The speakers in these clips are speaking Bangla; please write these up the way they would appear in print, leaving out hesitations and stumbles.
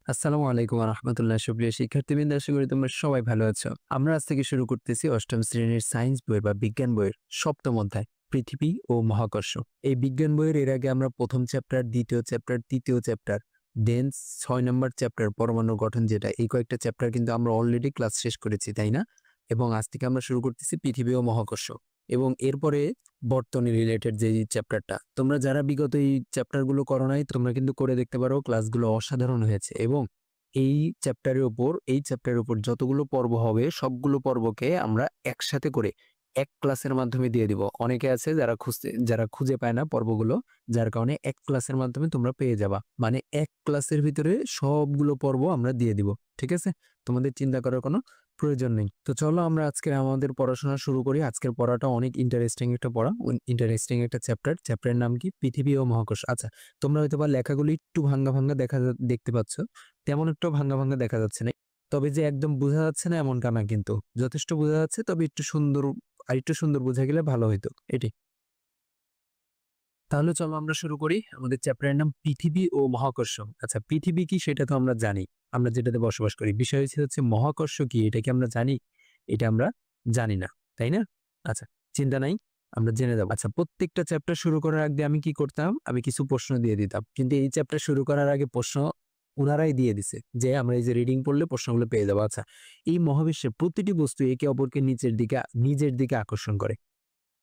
আসসালামু আলাইকুম রহমতুল্লাহ। সুপ্রিয় শিক্ষার্থীবৃন্দ, আশা করি তোমরা সবাই ভালো আছো। আমরা আজ থেকে শুরু করতেছি অষ্টম শ্রেণীর সায়েন্স বই বা বিজ্ঞান বইয়ের সপ্তম অধ্যায় পৃথিবী ও মহাকর্ষ। এই বিজ্ঞান বইয়ের এর আগে আমরা প্রথম চ্যাপ্টার, দ্বিতীয় চ্যাপ্টার, তৃতীয় চ্যাপ্টার, দেন 6 নম্বর চ্যাপ্টার পরমাণু গঠন, যেটা এই কয়েকটা চ্যাপ্টার কিন্তু আমরা অলরেডি ক্লাস শেষ করেছি, তাই না? এবং আজ থেকে আমরা শুরু করতেছি পৃথিবী ও মহাকর্ষ এবং এরপরে বর্তনী রিলেটেড যে চ্যাপ্টারটা। তোমরা যারা বিগত এই চ্যাপ্টারগুলো করো নাই, তোমরা কিন্তু করে দেখতে পারো, ক্লাসগুলো অসাধারণ হয়েছে। এবং এই চ্যাপ্টারের উপর যতগুলো পর্ব হবে সবগুলো পর্বকে আমরা একসাথে করে এক ক্লাসের মাধ্যমে দিয়ে দিব। অনেকে আছে যারা খুঁজে পায় না পর্বগুলো, যার কারণে এক ক্লাসের মাধ্যমে তোমরা পেয়ে যাবা। মানে এক ক্লাসের ভিতরে সবগুলো পর্ব আমরা দিয়ে দিব। ঠিক আছে, তোমাদের চিন্তা করার কোনো প্রয়োজন নেই। তো চলো আমরা আজকে আমাদের পড়াশোনা শুরু করি। আজকের পড়াটা অনেক ইন্টারেস্টিং একটা পড়া, ইন্টারেস্টিং একটা চ্যাপ্টারের নাম কি? পৃথিবী ও মহাকর্ষ। আচ্ছা, তোমরা হয়তো বা লেখাগুলি একটু ভাঙ্গা ভাঙ্গা দেখতে পাচ্ছ, তেমন একটু ভাঙ্গা ভাঙ্গা দেখা যাচ্ছে না। তবে যে একদম বোঝা যাচ্ছে না এমনটা না, কিন্তু যথেষ্ট বোঝা যাচ্ছে। তবে একটু সুন্দর বোঝা গেলে ভালো হইতো এটি। তাহলে চলো আমরা শুরু করি। আমাদের চ্যাপ্টারের নাম পৃথিবী ও মহাকর্ষ। আচ্ছা, পৃথিবী কি সেটা তো আমরা জানি, আমরা যেটাতে বসবাস করি। বিষয় হচ্ছে মহাকর্ষ কি, এটা কি আমরা জানি? এটা আমরা জানি না, তাই না? আচ্ছা, চিন্তা নাই, আমরা জেনে যাবো। আচ্ছা, প্রত্যেকটা চ্যাপ্টার শুরু করার আগে আমি কি করতাম? আমি কিছু প্রশ্ন দিয়ে দিতাম, কিন্তু এই চ্যাপ্টার শুরু করার আগে প্রশ্ন ওনারাই দিয়ে দিছে, যে আমরা এই যে রিডিং পড়লে প্রশ্নগুলো পেয়ে যাবো। আচ্ছা, এই মহাবিশ্বের প্রতিটি বস্তু একে অপরকে নিজের দিকে আকর্ষণ করে।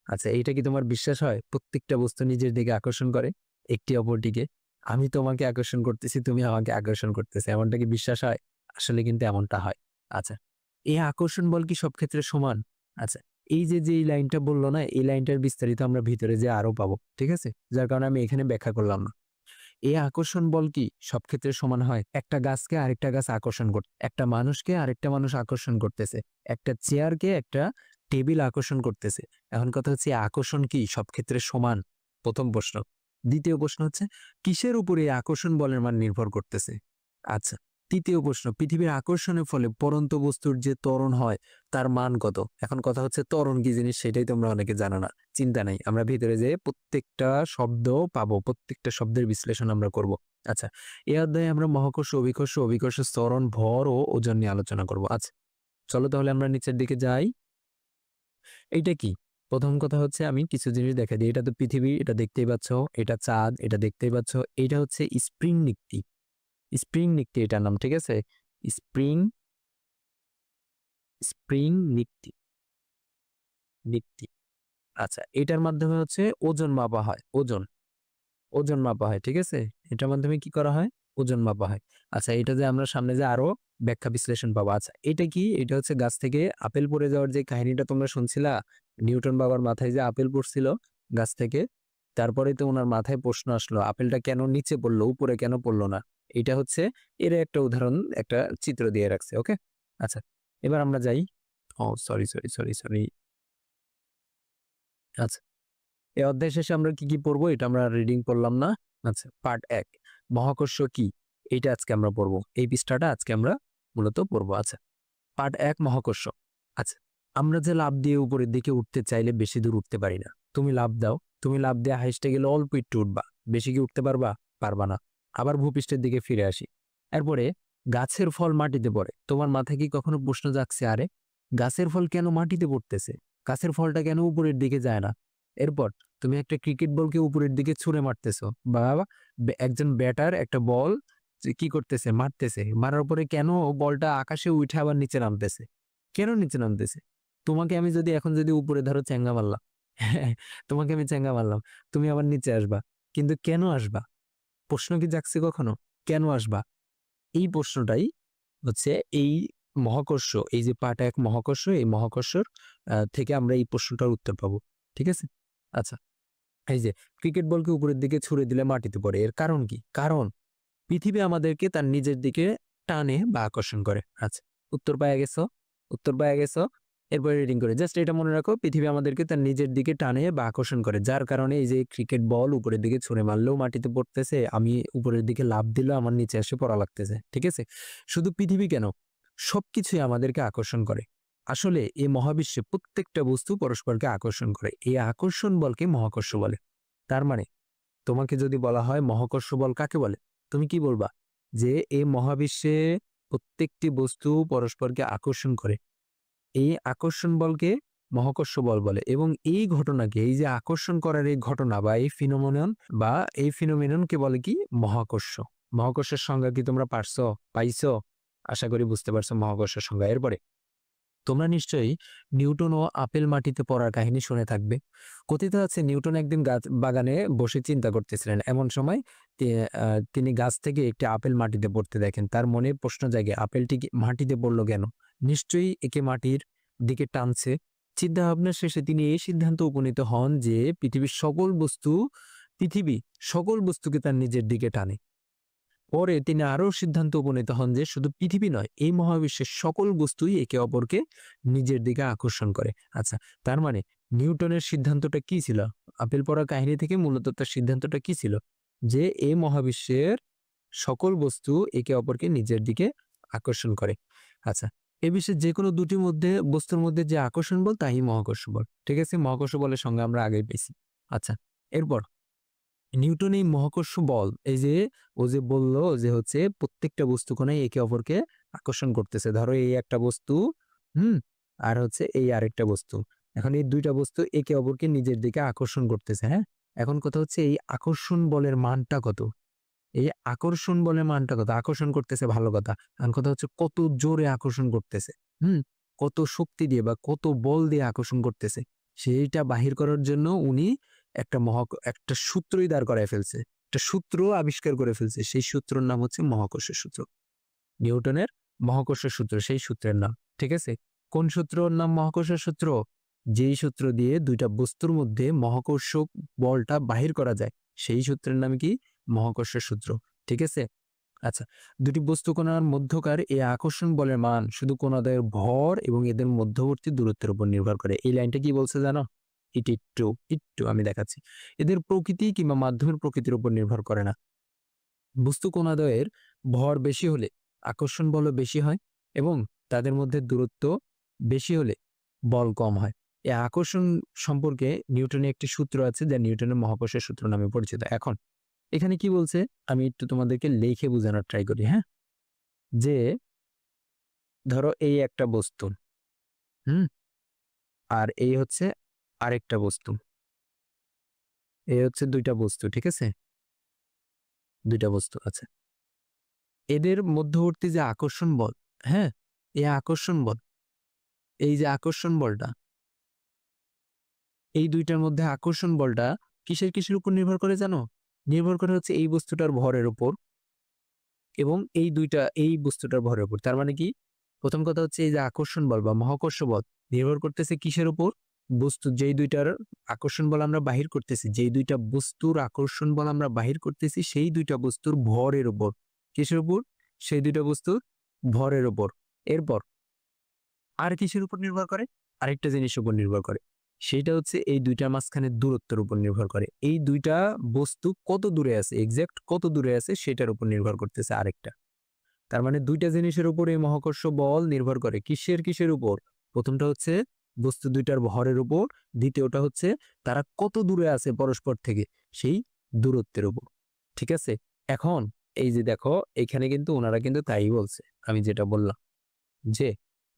আচ্ছা, এইটা কি তোমার বিশ্বাস হয়? প্রত্যেকটা বস্তু নিজের দিকে আকর্ষণ করে একটি অপরটিকে। আমি তোমাকে আকর্ষণ করতেছি, তুমি আমাকে আকর্ষণ করতেছে, এমনটা কি বিশ্বাস হয়? আসলে কিন্তু এমনটা হয়। আচ্ছা, এই আকর্ষণ বল কি সব ক্ষেত্রে সমান? আচ্ছা, এই লাইনটা বললো না, এই লাইনটার বিস্তারিত আমরা ভিতরে যে আরো পাবো। ঠিক আছে, যার কারণে আমি এখানে ব্যাখ্যা করলাম না। এই আকর্ষণ বল কি সব ক্ষেত্রে সমান হয়? একটা গাছকে আরেকটা গাছ আকর্ষণ করতে, একটা মানুষকে আরেকটা মানুষ আকর্ষণ করতেছে, একটা চেয়ারকে একটা টেবিল আকর্ষণ করতেছে। এখন কথা হচ্ছে, আকর্ষণ কি সব ক্ষেত্রে সমান? প্রথম প্রশ্ন। দ্বিতীয় প্রশ্ন হচ্ছে, কিসের উপরে এই আকর্ষণ বলের মান নির্ভর করতেছে? আচ্ছা, তৃতীয় প্রশ্ন, পৃথিবীর আকর্ষণের ফলে পরন্ত বস্তুর যে ত্বরণ হয় তার মান কত? এখন কথা হচ্ছে, ত্বরণ কি জিনিস সেটাই তোমরা অনেকে জানো না। চিন্তা নাই, আমরা ভিতরে যেয়ে প্রত্যেকটা শব্দ পাবো, প্রত্যেকটা শব্দের বিশ্লেষণ আমরা করব। আচ্ছা, এই অধ্যায়ে আমরা মহাকর্ষ, অভিকর্ষ, ত্বরণ, ভর ও ওজন নিয়ে আলোচনা করব। আচ্ছা, চলো তাহলে আমরা নিচের দিকে যাই। এইটা কি? প্রথম কথা হচ্ছে, আমি কিছু জিনিস দেখা দিই। এটা তো পৃথিবী, এটা দেখতেই পাচ্ছ। এটা চাঁদ, এটা দেখতেই পাচ্ছ। এটা হচ্ছে স্প্রিং নিক্তি। স্প্রিং নিক্তি এটার নাম, ঠিক আছে? স্প্রিং স্প্রিং নিক্তি নিক্তি আচ্ছা, এটার মাধ্যমে হচ্ছে ওজন মাপা হয়। ওজন মাপা হয়, ঠিক আছে? এটার মাধ্যমে কি করা হয়? ওজন মাপা হয়। আচ্ছা, এটা যে আমরা সামনে যে আরো ব্যাখ্যা বিশ্লেষণ পাবো। আচ্ছা, এটা কি? এটা হচ্ছে গাছ থেকে আপেল পড়ে যাওয়ার যে কাহিনীটা তোমরা শুনছিলা, নিউটন বাবার মাথায় যে আপেল পড়ছিল গাছ থেকে, তারপরে তো ওনার মাথায় প্রশ্ন আসলো, আপেলটা কেন নিচে পড়লো, উপরে কেন পড়লো না? এটা হচ্ছে এর একটা উদাহরণ, একটা চিত্র দিয়ে রাখছে। ওকে, আচ্ছা, এবার আমরা যাই। ও সরি। আচ্ছা, এই অধ্যায় শেষে আমরা কি কি পড়বো এটা আমরা রিডিং করলাম না। আচ্ছা, পার্ট 1, মহাকর্ষ কি, এইটা আজকে আমরা পড়বো। এই পৃষ্ঠাটা আজকে আমরা মূলত পড়বো। আচ্ছা, পার্ট 1, মহাকর্ষ। আচ্ছা, আমরা যে লাফ দিয়ে উপরের দিকে উঠতে চাইলে বেশি দূর উঠতে পারি না। তুমি লাফ দাও, তুমি লাফ দিয়ে হাইস্টে গেলে অল্প একটু উঠবা, বেশি কি উঠতে পারবা? পারবা না। আবার ভূপৃষ্ঠের দিকে ফিরে আসি। এরপরে গাছের ফল মাটিতে পড়ে, তোমার মাথায় কি কখনো প্রশ্ন জাগছে, আরে গাছের ফল কেন মাটিতে পড়তেছে? গাছের ফলটা কেন উপরের দিকে যায় না? এরপর তুমি একটা ক্রিকেট বলকে উপরের দিকে ছুঁড়ে মারতেছো, বা একজন ব্যাটার একটা বল কি করতেছে, মারতেছে, মারার পরে কেন বলটা আকাশে উঠে আবার নিচে নামতেছে? কেন নিচে নামতেছে? তোমাকে আমি যদি এখন যদি উপরে ধরো চেঙ্গা মারলাম, তোমাকে আমি চেঙ্গা মারলাম, তুমি আবার নিচে আসবা, কিন্তু কেন আসবা? প্রশ্ন কি জাগছে কখনো? কেন আসবা? এই প্রশ্নটাই হচ্ছে এই মহাকর্ষ, এই যে পার্ট 1 মহাকর্ষ, এই মহাকর্ষর থেকে আমরা এই প্রশ্নটার উত্তর পাবো। ঠিক আছে, আচ্ছা, এই যে ক্রিকেট বলকে উপরের দিকে ছুড়ে দিলে মাটিতে পড়ে, এর কারণ কি? কারণ পৃথিবী আমাদেরকে তার নিজের দিকে টানে বা আকর্ষণ করে। আচ্ছা, উত্তর পাওয়া গেছো? উত্তর পাওয়া গেছো? এরপরে রিডিং করে জাস্ট এটা মনে রাখো, পৃথিবী আমাদেরকে তার নিজের দিকে টানে বা আকর্ষণ করে, যার কারণে এই যে ক্রিকেট বল উপরের দিকে ছুঁড়ে মারলেও মাটিতে পড়তেছে, আমি উপরের দিকে লাফ দিলেও আমার নিচে এসে পড়া লাগতেছে। ঠিক আছে, শুধু পৃথিবী কেন, সবকিছুই আমাদেরকে আকর্ষণ করে। আসলে এই মহাবিশ্বে প্রত্যেকটা বস্তু পরস্পরকে আকর্ষণ করে, এই আকর্ষণ বলকে মহাকর্ষ বলে। তার মানে তোমাকে যদি বলা হয় মহাকর্ষ বল কাকে বলে, তুমি কি বলবা? যে এই মহাবিশ্বে প্রত্যেকটি বস্তু পরস্পরকে আকর্ষণ করে। এই আকর্ষণ বলকে মহাকর্ষ বল বলে এবং এই ঘটনাকে, এই যে আকর্ষণ করার এই ঘটনা বা এই ফিনোমেনন বা এই ফিনোমেননকে বলে কি মহাকর্ষ। মহাকর্ষের সংজ্ঞা কি তোমরা পাইছো? আশা করি বুঝতে পারছো মহাকর্ষের সংজ্ঞা। এরপরে তোমরা নিশ্চয়ই নিউটন ও আপেল মাটিতে পড়ার কাহিনী শুনে থাকবে। কথিত আছে নিউটন একদিন গাছ বাগানে বসে চিন্তা করতেছিলেন। এমন সময় তিনি গাছ থেকে একটি আপেল মাটিতে পড়তে দেখেন। তার মনে প্রশ্ন জাগে, আপেলটি মাটিতে পড়লো কেন? নিশ্চয়ই একে মাটির দিকে টানছে। চিন্তা ভাবনার শেষে তিনি এই সিদ্ধান্ত উপনীত হন যে পৃথিবী সকল বস্তুকে তার নিজের দিকে টানে। পরে তিনি আরো সিদ্ধান্ত উপনীত হন যে শুধু পৃথিবী নয়, এই মহাবিশ্বের সকল বস্তুই একে অপরকে নিজের দিকে আকর্ষণ করে। আচ্ছা, তার মানে নিউটনের সিদ্ধান্তটা কি ছিল? আপেল পড়া কাহিনী থেকে মূলত তার সিদ্ধান্তটা কি ছিল? যে এই মহাবিশ্বের সকল বস্তু একে অপরকে নিজের দিকে আকর্ষণ করে। আচ্ছা, এ বিশ্বের যে কোনো দুটি বস্তুর মধ্যে যে আকর্ষণ বল তাই মহাকর্ষ বল। ঠিক আছে, মহাকর্ষ বলের সংজ্ঞা আমরা আগেই পেয়েছি। আচ্ছা, এরপর নিউটন এই মহাকর্ষ বল, এই যে ও যে বলল যে হচ্ছে প্রত্যেকটা বস্তু কোণাই একে অপরকে আকর্ষণ করতেছে। ধরো এই একটা বস্তু, আর হচ্ছে এই আরেকটা বস্তু। এখন এই দুইটা বস্তু একে অপরকে নিজের দিকে আকর্ষণ করতেছে। হ্যাঁ, এখন কথা হচ্ছে এই আকর্ষণ বলের মানটা কত? এই আকর্ষণ বলের মানটা কত? আকর্ষণ করতেছে, ভালো কথা। এখন কথা হচ্ছে কত জোরে আকর্ষণ করতেছে, কত শক্তি দিয়ে বা কত বল দিয়ে আকর্ষণ করতেছে, সেইটা বাহির করার জন্য উনি একটা সূত্রই দাঁড় করায় ফেলছে, একটা সূত্র আবিষ্কার করে ফেলছে। সেই সূত্রের নাম হচ্ছে মহাকর্ষের সূত্র। নিউটনের মহাকর্ষের সূত্র, সেই সূত্রের নাম। ঠিক আছে, কোন সূত্রর নাম মহাকর্ষের সূত্র? যেই সূত্র দিয়ে দুইটা বস্তুর মধ্যে মহাকর্ষ বলটা বাহির করা যায়, সেই সূত্রের নাম কি? মহাকর্ষের সূত্র। ঠিক আছে। আচ্ছা, দুটি বস্তু কণার মধ্যকার এই আকর্ষণ বলের মান শুধু কণাদের ভর এবং এদের মধ্যবর্তী দূরত্বের উপর নির্ভর করে। এই লাইনটা কি বলছে জানো? একটু আমি দেখাচ্ছি। এদের প্রকৃতি কিংবা মাধ্যমের প্রকৃতির উপর নির্ভর করে না। বস্তু কণাদ্বয়ের ভর বেশি হলে আকর্ষণ বল বেশি হয় এবং তাদের মধ্যে দূরত্ব বেশি হলে বল কম হয়। এই আকর্ষণ সম্পর্কে নিউটনের একটি সূত্র আছে যা নিউটনের মহাকর্ষের সূত্র নামে পরিচিত। এখন এখানে কি বলছে আমি একটু তোমাদেরকে লিখে বোঝানোর ট্রাই করি। হ্যাঁ, যে ধরো এই একটা বস্তু, আর এই হচ্ছে আরেকটা বস্তু, এই হচ্ছে দুইটা বস্তু। ঠিক আছে, দুইটা বস্তু। আচ্ছা, এদের মধ্যবর্তী যে আকর্ষণ বল, হ্যাঁ, এই আকর্ষণ বল, এই যে আকর্ষণ বলটা, এই দুইটার মধ্যে আকর্ষণ বলটা কিসের উপর নির্ভর করে জানো? নির্ভর করে হচ্ছে এই বস্তুটার ভরের উপর এবং এই বস্তুটার ভরের উপর। তার মানে কি? প্রথম কথা হচ্ছে এই যে আকর্ষণ বল বা মহাকর্ষ বল নির্ভর করতেছে কিসের উপর? যেই দুইটার আকর্ষণ বল আমরা বাহির করতেছি, যেই দুইটা বস্তুর আকর্ষণ বল আমরা বাহির করতেছি, সেই দুইটা বস্তুর ভরের উপর। কিসের উপর? সেই দুইটা বস্তুর ভরের উপর। এরপর আর কিসের উপর নির্ভর করে? আরেকটা জিনিসের উপর নির্ভর করে, সেটা হচ্ছে এই দুইটার মাঝখানে দূরত্বের উপর নির্ভর করে। এই দুইটা বস্তু কত দূরে আছে, এক্সাক্ট কত দূরে আছে সেটার উপর নির্ভর করতেছে আরেকটা। তার মানে দুইটা জিনিসের উপর এই মহাকর্ষ বল নির্ভর করে। কিসের উপর? প্রথমটা হচ্ছে বস্তু দুইটার ভরের উপর, দ্বিতীয়টা হচ্ছে তারা কত দূরে আছে পরস্পর থেকে, সেই দূরত্বের উপর। ঠিক আছে, এখন এই যে দেখো এখানে কিন্তু ওনারা কিন্তু তাই বলছে, আমি যেটা বললাম যে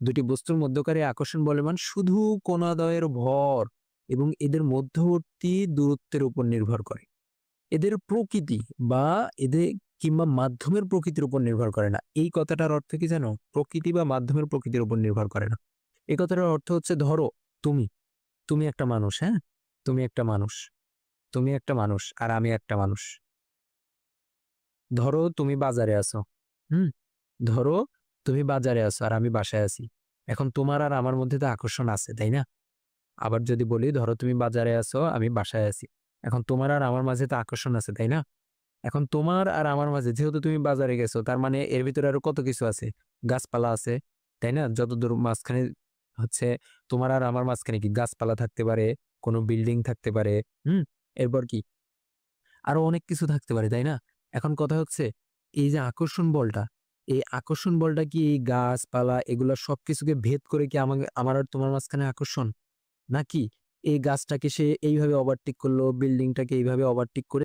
দুটি বস্তুর মধ্যকার এই আকর্ষণ বলের মান শুধু কণাদ্বয়ের ভর এবং এদের মধ্যবর্তী দূরত্বের উপর নির্ভর করে। এদের প্রকৃতি বা এদের কিংবা মাধ্যমের প্রকৃতির উপর নির্ভর করে না। এই কথাটার অর্থ কি জানো? প্রকৃতি বা মাধ্যমের প্রকৃতির উপর নির্ভর করে না। এই কথাটার অর্থ হচ্ছে ধরো তুমি একটা মানুষ, হ্যাঁ, তুমি একটা মানুষ আর আমি একটা মানুষ। ধরো তুমি বাজারে আছো, হুম ধরো তুমি বাজারে আছো আর আমি বাসায় আছি। এখন তোমার আর আমার মধ্যে তো আকর্ষণ আছে, তাই না? আবার যদি বলি ধরো তুমি বাজারে আছো, আমি বাসায় আছি। এখন তোমার আর আমার মাঝে তো আকর্ষণ আছে, তাই না? এখন তোমার আর আমার মাঝে, যেহেতু তুমি বাজারে গেছো, তার মানে এর ভিতরে আরো কত কিছু আছে, গাছপালা আছে, তাই না? যতদূর মাঝখানে হচ্ছে তোমার আর আমার মাঝখানে কি গাছপালা থাকতে পারে, কোনো বিল্ডিং থাকতে পারে, এরপর কি আরো অনেক কিছু থাকতে পারে, তাই না? এখন কথা হচ্ছে এই যে আকর্ষণ বলটা, এই আকর্ষণ বলটা কি এই গাছপালা এগুলা সবকিছুকে ভেদ করে কি আমার আর তোমার মাঝখানে আকর্ষণ, নাকি এই গাছটাকে সে এইভাবে ওভারটেক করলো, বিল্ডিংটাকে এইভাবে ওভারটেক করে